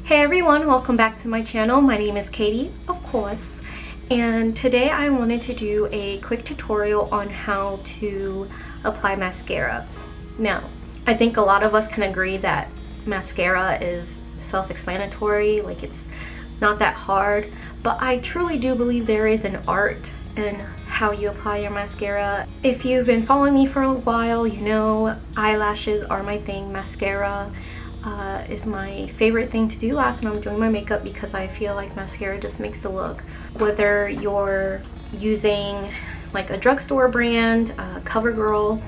Hey everyone, welcome back to my channel. My name is Katie, of course, and today I wanted to do a quick tutorial on how to apply mascara. Now, I think a lot of us can agree that mascara is self-explanatory, like it's not that hard, but I truly do believe there is an art in how you apply your mascara. If you've been following me for a while, you know eyelashes are my thing. Mascara is my favorite thing to do last when I'm doing my makeup because I feel like mascara just makes the look. Whether you're using like a drugstore brand, COVERGIRL,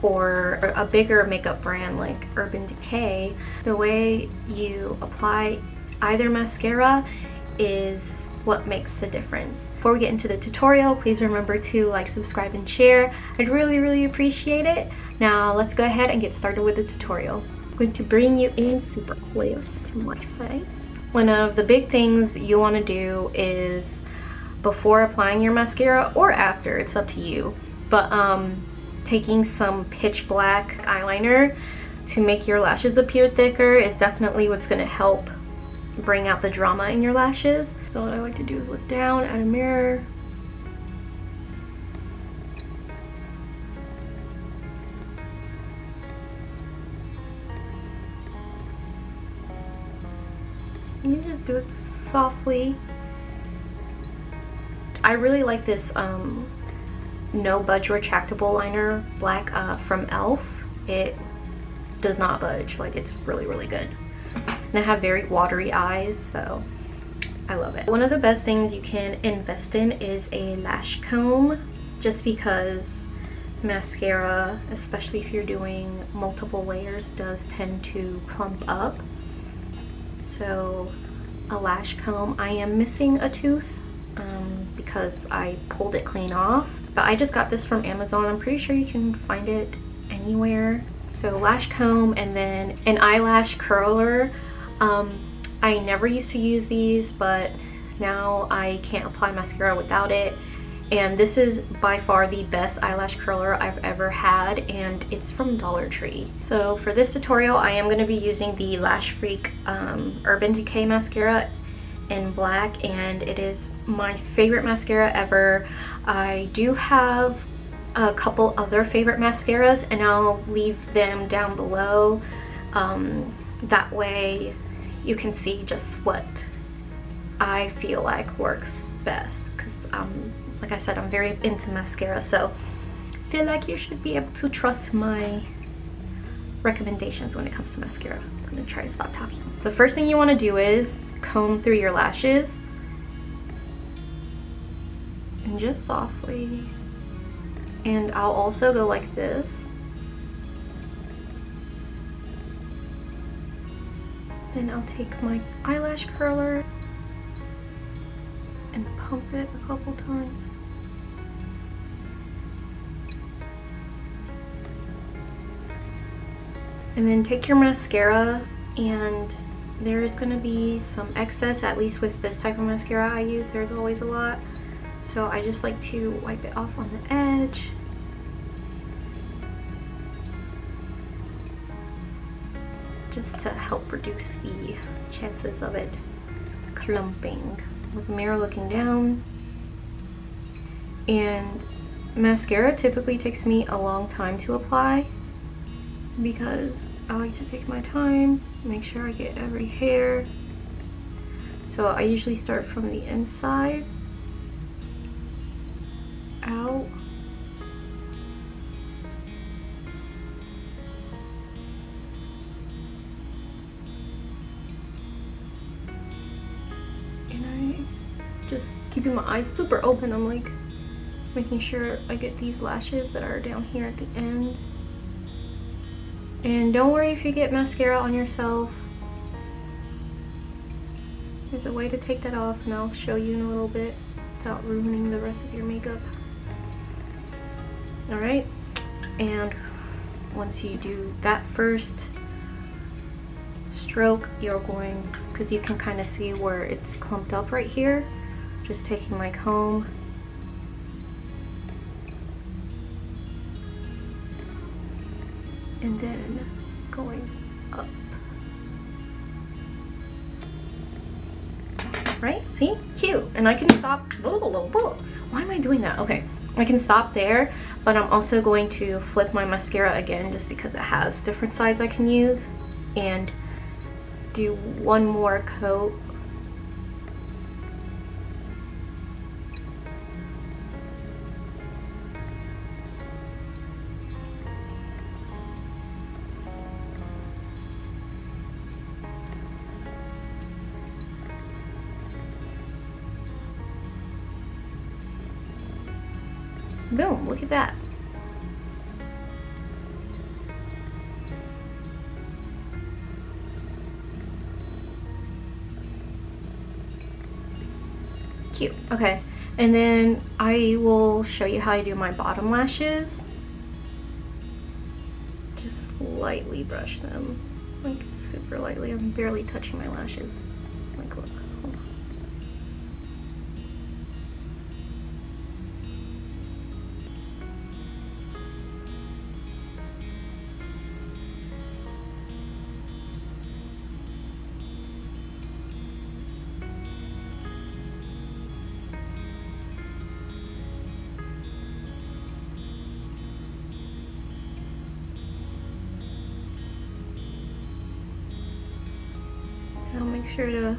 or a bigger makeup brand like Urban Decay, the way you apply either mascara is what makes the difference. Before we get into the tutorial, please remember to like, subscribe, and share. I'd really appreciate it. Now let's go ahead and get started with the tutorial. I'm going to bring you in super close to my face. One of the big things you want to do is before applying your mascara or after, it's up to you, but taking some pitch black eyeliner to make your lashes appear thicker is definitely what's going to help bring out the drama in your lashes. So what I like to do is look down at a mirror. You just do it softly. I really like this no budge retractable liner black from e.l.f. It does not budge, like it's really good. And I have very watery eyes, so I love it. One of the best things you can invest in is a lash comb, just because mascara, especially if you're doing multiple layers, does tend to clump up. So a lash comb. I am missing a tooth because I pulled it clean off, but I just got this from Amazon. I'm pretty sure you can find it anywhere. So lash comb, and then an eyelash curler. I never used to use these, but now I can't apply mascara without it, and this is by far the best eyelash curler I've ever had, and it's from Dollar Tree. So for this tutorial I am going to be using the Lash Freak Urban Decay mascara in black, and it is my favorite mascara ever. I do have a couple other favorite mascaras, and I'll leave them down below. That way you can see just what I feel like works best, because like I said, I'm very into mascara, so I feel like you should be able to trust my recommendations when it comes to mascara. I'm gonna try to stop talking. The first thing you want to do is comb through your lashes, and just softly. And I'll also go like this. Then I'll take my eyelash curler and pump it a couple times. And then take your mascara, and there's gonna be some excess, at least with this type of mascara I use, there's always a lot. So I just like to wipe it off on the edge. Just to help reduce the chances of it clumping. With the mirror looking down. And mascara typically takes me a long time to apply because I like to take my time, make sure I get every hair. So I usually start from the inside out. Just keeping my eyes super open. I'm like making sure I get these lashes that are down here at the end. And don't worry if you get mascara on yourself. There's a way to take that off, and I'll show you in a little bit without ruining the rest of your makeup. Alright, and once you do that first stroke, you're going, because you can kind of see where it's clumped up right here, just taking my comb and then going up. right? See? Cute. And I can stop. Why am I doing that? Okay. I can stop there, but I'm also going to flip my mascara again just because it has different sides I can use, and do one more coat. Boom, look at that. Cute. Okay, and then I will show you how I do my bottom lashes. Just lightly brush them, like super lightly. I'm barely touching my lashes. Like, look. Hold on. I'll make sure to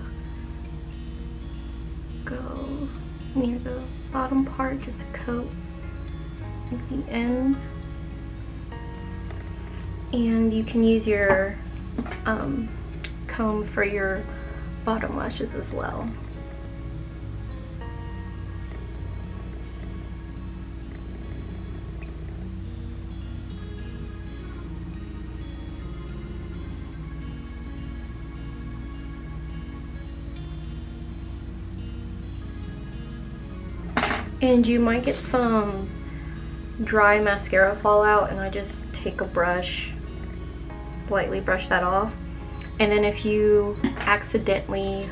go near the bottom part, just to coat like the ends. And you can use your comb for your bottom lashes as well. And you might get some dry mascara fallout, and I just take a brush, lightly brush that off. And then if you accidentally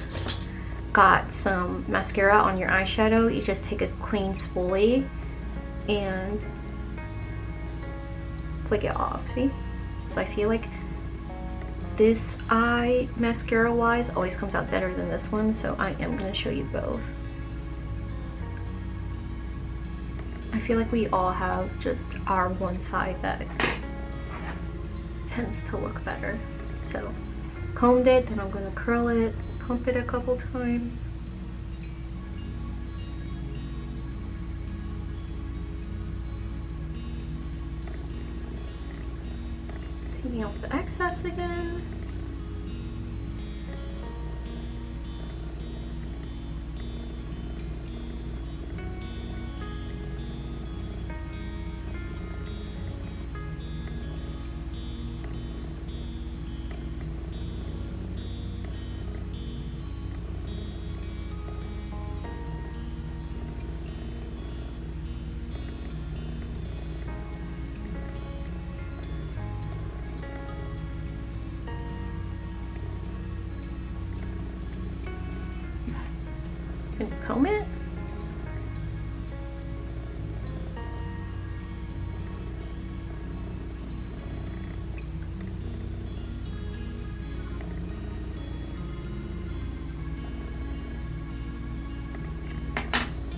got some mascara on your eyeshadow, you just take a clean spoolie and flick it off, see? So I feel like this eye, mascara wise, always comes out better than this one, so I am going to show you both. I feel like we all have just our one side that tends to look better. So combed it, then I'm going to curl it, pump it a couple times. Taking out the excess again. And comb it.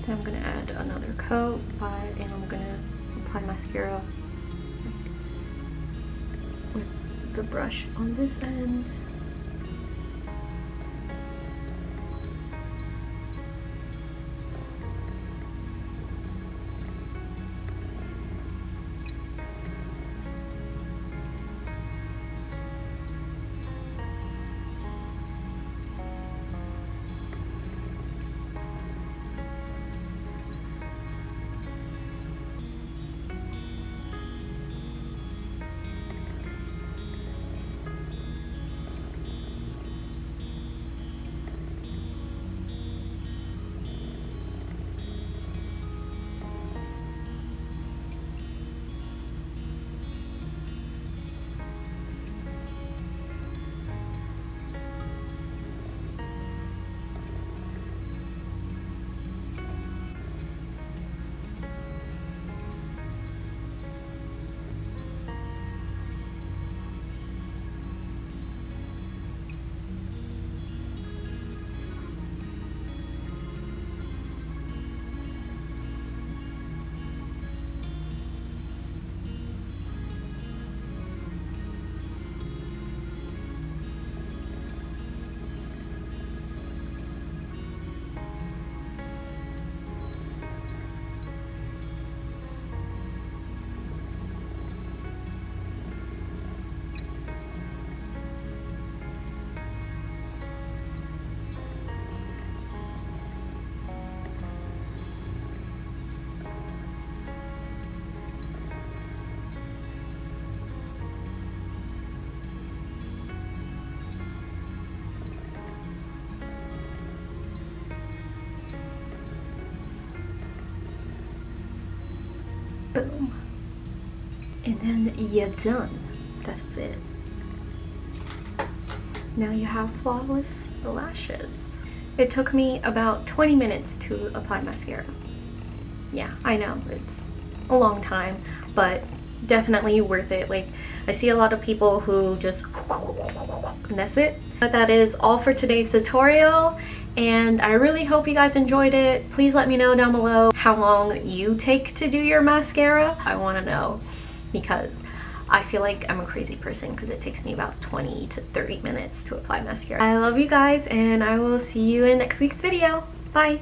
Then I'm going to add another coat and I'm going to apply mascara with the brush on this end. Boom. And then you're done. That's it. Now you have flawless lashes. It took me about 20 minutes to apply mascara. Yeah, I know, it's a long time, but definitely worth it. Like, I see a lot of people who just and that's it. But that is all for today's tutorial, and I really hope you guys enjoyed it. Please let me know down below how long you take to do your mascara. I want to know, because I feel like I'm a crazy person because it takes me about 20 to 30 minutes to apply mascara. I love you guys, and I will see you in next week's video. Bye!